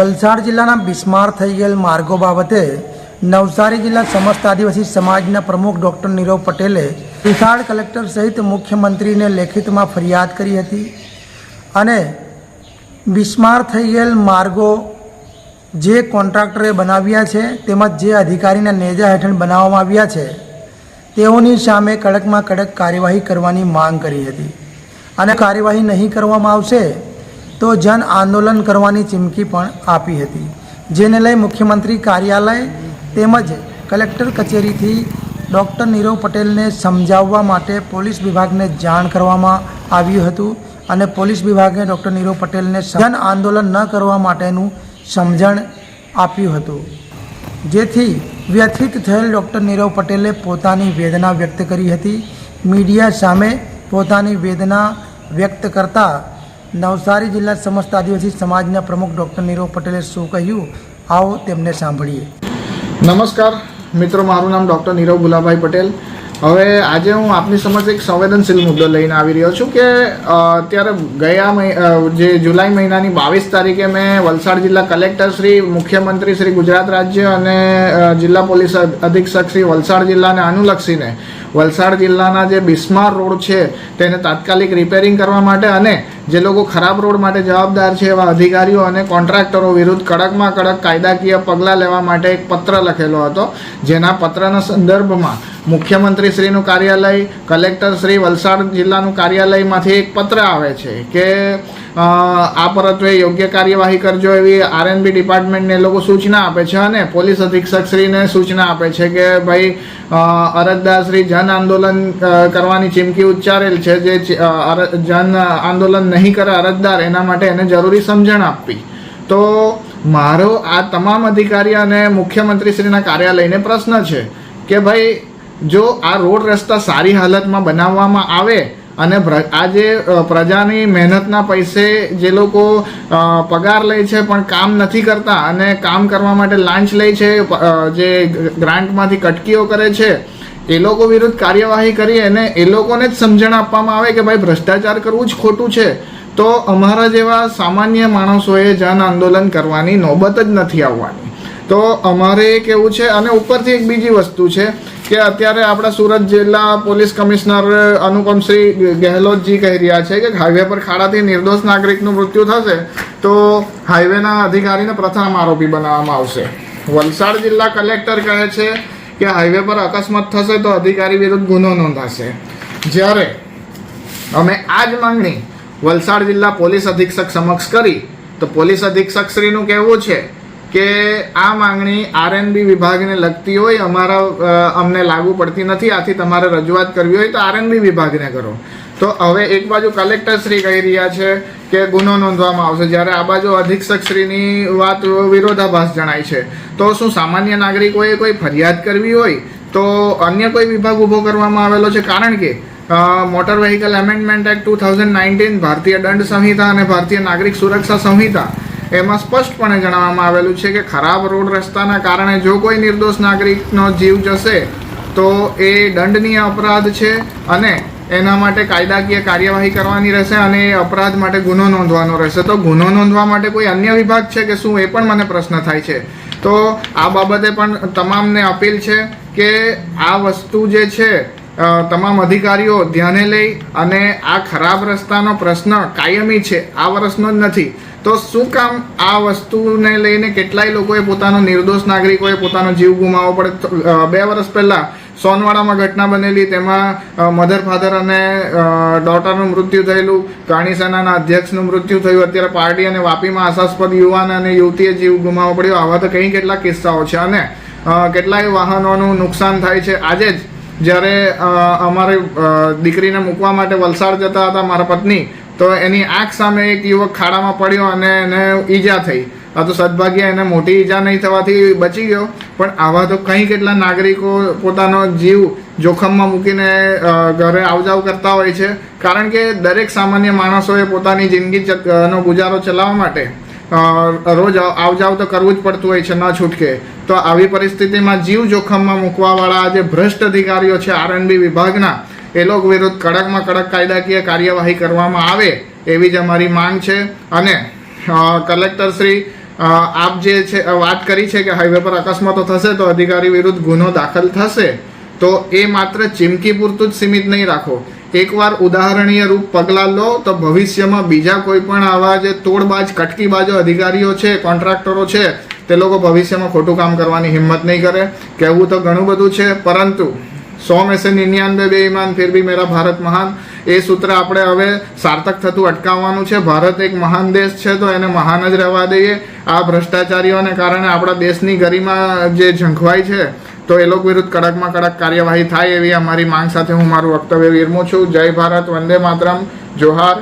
વલસાડ જિલ્લાના બિસ્માર થઈ ગયેલ માર્ગો બાબતે નવસારી જિલ્લા સમસ્ત આદિવાસી સમાજના પ્રમુખ ડૉક્ટર નીરવ પટેલે વલસાડ કલેક્ટર સહિત મુખ્યમંત્રીને લેખિતમાં ફરિયાદ કરી હતી અને બિસ્માર થઈ ગયેલ માર્ગો જે કોન્ટ્રાક્ટરે બનાવ્યા છે તેમજ જે અધિકારીના નેજા હેઠળ બનાવવામાં આવ્યા છે તેઓની સામે કડકમાં કડક કાર્યવાહી કરવાની માંગ કરી હતી અને કાર્યવાહી નહીં કરવામાં આવશે તો જન આંદોલન કરવાની ચીમકી પણ આપી હતી, જેને લઈ મુખ્યમંત્રી કાર્યાલય તેમજ કલેક્ટર કચેરીથી ડૉક્ટર નીરવ પટેલને સમજાવવા માટે પોલીસ વિભાગને જાણ કરવામાં આવ્યું હતું અને પોલીસ વિભાગે ડૉક્ટર નીરવ પટેલને જન આંદોલન ન કરવા માટેનું સમજણ આપ્યું હતું, જેથી વ્યથિત થયેલ ડૉક્ટર નીરવ પટેલે પોતાની વેદના વ્યક્ત કરી હતી। મીડિયા સામે પોતાની વેદના વ્યક્ત કરતા નવસારી જિલ્લા સમસ્ત આદિવાસી સમાજના પ્રમુખ ડૉક્ટર નીરવ પટેલે શું કહ્યું, આવો તેમને સાંભળીએ। નમસ્કાર મિત્રો, મારું નામ ડૉક્ટર નીરવ ગુલાભાઈ પટેલ। હવે આજે હું આપની સમક્ષ એક સંવેદનશીલ મુદ્દો લઈને આવી રહ્યો છું કે અત્યારે ગયા જે જુલાઈ મહિનાની 22 તારીખે મેં વલસાડ જિલ્લા કલેક્ટર શ્રી, મુખ્યમંત્રી શ્રી ગુજરાત રાજ્ય અને જિલ્લા પોલીસ અધિક્ષક શ્રી વલસાડ જિલ્લાને અનુલક્ષીને વલસાડ જિલ્લાના જે બિસ્માર રોડ છે તેને તાત્કાલિક રિપેરિંગ કરવા માટે અને જે લોકો ખરાબ રોડ માટે જવાબદાર છે એવા અધિકારીઓ અને કોન્ટ્રાક્ટરો વિરુદ્ધ કડકમાં કડક કાયદાકીય પગલાં લેવા માટે એક પત્ર લખેલો હતો, જેના પત્રના સંદર્ભમાં મુખ્યમંત્રી શ્રીનું કાર્યાલય, કલેક્ટર શ્રી વલસાડ જિલ્લાનું કાર્યાલયમાંથી એક પત્ર આવે છે કે આ પરત્વે યોગ્ય કાર્યવાહી કરજો એવી આરએનબી ડિપાર્ટમેન્ટને લોકો સૂચના આપે છે અને પોલીસ અધિક્ષક શ્રીને સૂચના આપે છે કે ભાઈ અરજદાર શ્રી જન આંદોલન કરવાની ચીમકી ઉચ્ચારેલ છે, જે જન આંદોલન નહીં કરે અરજદાર એના માટે એને જરૂરી સમજણ આપવી। તો મારો આ તમામ અધિકારી અને મુખ્યમંત્રી શ્રીના કાર્યાલયને પ્રશ્ન છે કે ભાઈ જો આ રોડ રસ્તા સારી હાલતમાં બનાવવામાં આવે અને આ જે પ્રજાની મહેનતના પૈસે જે લોકો પગાર લે છે પણ કામ નથી કરતા અને કામ કરવા માટે લાંચ લે છે, જે ગ્રાન્ટમાંથી કટકીઓ કરે છે, એ લોકો વિરુદ્ધ કાર્યવાહી કરી અને એ લોકોને જ સમજણ આપવામાં આવે કે ભાઈ ભ્રષ્ટાચાર કરવું જ ખોટું છે, તો અમારા જેવા સામાન્ય માણસોએ જન આંદોલન કરવાની નોબત જ નથી આવવાની। તો અમારે એ કહેવું છે। અને ઉપરથી એક બીજી વસ્તુ છે કે અત્યારે આપણા સુરત જિલ્લા પોલીસ કમિશનર અનુપમશ્રી ગેહલોતજી કહી રહ્યા છે કે હાઈવે પર ખાડાથી નિર્દોષ નાગરિકનું મૃત્યુ થશે તો હાઈવેના અધિકારીને પ્રથમ આરોપી બનાવવામાં આવશે। વલસાડ જિલ્લા કલેક્ટર કહે છે કે હાઈવે પર અકસ્માત થશે તો અધિકારી વિરુદ્ધ ગુનો નોંધાશે, જ્યારે અમે આ જ માંગણી વલસાડ જિલ્લા પોલીસ અધિક્ષક સમક્ષ કરી તો પોલીસ અધિક્ષક શ્રીનું કહેવું છે કે આ માંગણી આરએનબી વિભાગને લગતી હોય, અમને લાગુ પડતી નથી, આથી તમારે રજૂઆત કરવી હોય તો આરએનબી વિભાગને કરો। તો હવે એક બાજુ કલેક્ટર શ્રી કહી રહ્યા છે કે ગુનો નોંધવામાં આવશે, જ્યારે આ બાજુ અધિક્ષક શ્રીની વાત વિરોધાભાસ જણાય છે। તો શું સામાન્ય નાગરિકોએ કોઈ ફરિયાદ કરવી હોય તો અન્ય કોઈ વિભાગ ઊભો કરવામાં આવેલો છે? કારણ કે મોટર વ્હીકલ એમેન્ડમેન્ટ એક્ટ 2019, ભારતીય દંડ સંહિતા અને ભારતીય નાગરિક સુરક્ષા સંહિતા એમાં સ્પષ્ટપણે જણાવવામાં આવેલું છે કે ખરાબ રોડ રસ્તાના કારણે જો કોઈ નિર્દોષ નાગરિકનો જીવ જશે તો એ દંડનીય અપરાધ છે અને એના માટે કાયદાકીય કાર્યવાહી કરવાની રહેશે અને એ અપરાધ માટે ગુનો નોંધવાનો રહેશે। તો ગુનો નોંધવા માટે કોઈ અન્ય વિભાગ છે કે શું, એ પણ મને પ્રશ્ન થાય છે। તો આ બાબતે પણ તમામને અપીલ છે કે આ વસ્તુ જે છે તમામ અધિકારીઓ ધ્યાને લઈ અને આ ખરાબ રસ્તાનો પ્રશ્ન કાયમી છે, આ વર્ષનો જ નથી, તો શું કામ આ વસ્તુને લઈને કેટલાય લોકોએ પોતાનો નિર્દોષ નાગરિકોએ પોતાનો જીવ ગુમાવવો પડે। 2 વર્ષ પહેલાં સોનવાડામાં ઘટના બનેલી, તેમાં મધર ફાધર અને ડોટરનું મૃત્યુ થયેલું, કાણી સેનાના અધ્યક્ષનું મૃત્યુ થયું, અત્યારે પાર્ટી અને વાપીમાં આશાસ્પદ યુવાન અને યુવતીએ જીવ ગુમાવવો પડ્યો। આવા તો કેટલા કિસ્સાઓ છે અને કેટલાય વાહનોનું નુકસાન થાય છે। આજે જ જ્યારે અમારી દીકરીને મૂકવા માટે વલસાડ જતા હતા મારા પત્ની, તો એની આંખ સામે એક યુવક ખાડામાં પડ્યો અને એને ઈજા થઈ। આ તો સદભાગ્ય એને મોટી ઈજા નહીં થવાથી બચી ગયો, પણ આવા તો કેટલા નાગરિકો પોતાનો જીવ જોખમમાં મૂકીને ઘરે આવજાવ કરતા હોય છે, કારણ કે દરેક સામાન્ય માણસોએ પોતાની જિંદગીનો ગુજારો ચલાવવા માટે રોજ આવજાવ તો કરવું જ પડતું હોય છે, ન છૂટકે। તો આવી પરિસ્થિતિમાં જીવ જોખમમાં મૂકવાવાળા જે ભ્રષ્ટ અધિકારીઓ છે આરએનબી વિભાગના, એ લોકો વિરુદ્ધ કડકમાં કડક કાયદાકીય કાર્યવાહી કરવામાં આવે એવી જ અમારી માંગ છે। અને કલેક્ટર શ્રી આપ જે છે વાત કરી છે કે હાઈવે પર અકસ્માતો થશે તો અધિકારી વિરુદ્ધ ગુનો દાખલ થશે, તો એ માત્ર ચીમકી પૂરતું જ સીમિત નહીં રાખો. એકવાર ઉદાહરણીય રૂપ પગલાં લો તો ભવિષ્યમાં બીજા કોઈ પણ આવા જે તોડબાજ કટકીબાજો અધિકારીઓ છે, કોન્ટ્રાક્ટરો છે, તે લોકો ભવિષ્યમાં ખોટું કામ કરવાની હિંમત નહીં કરે. કહેવું તો ઘણું બધું છે, પરંતુ 100 में से 99 બેઈમાન ફિર ભી મેરા ભારત મહાન, એ સૂત્ર આપણે હવે સાર્થક થતું અટકાવવાનું છે. ભારત એક મહાન દેશ છે તો એને મહાન જ રહેવા દઈએ. આ ભ્રષ્ટાચારીઓને કારણે આપણા દેશની ગરિમા જે ઝંખવાય છે, તો એ લોકો વિરુદ્ધ કડકમાં કડક કાર્યવાહી થાય એવી અમારી માંગ સાથે હું મારું વક્તવ્ય વિરમું છું. જય ભારત, વંદે માતરમ, જોહાર.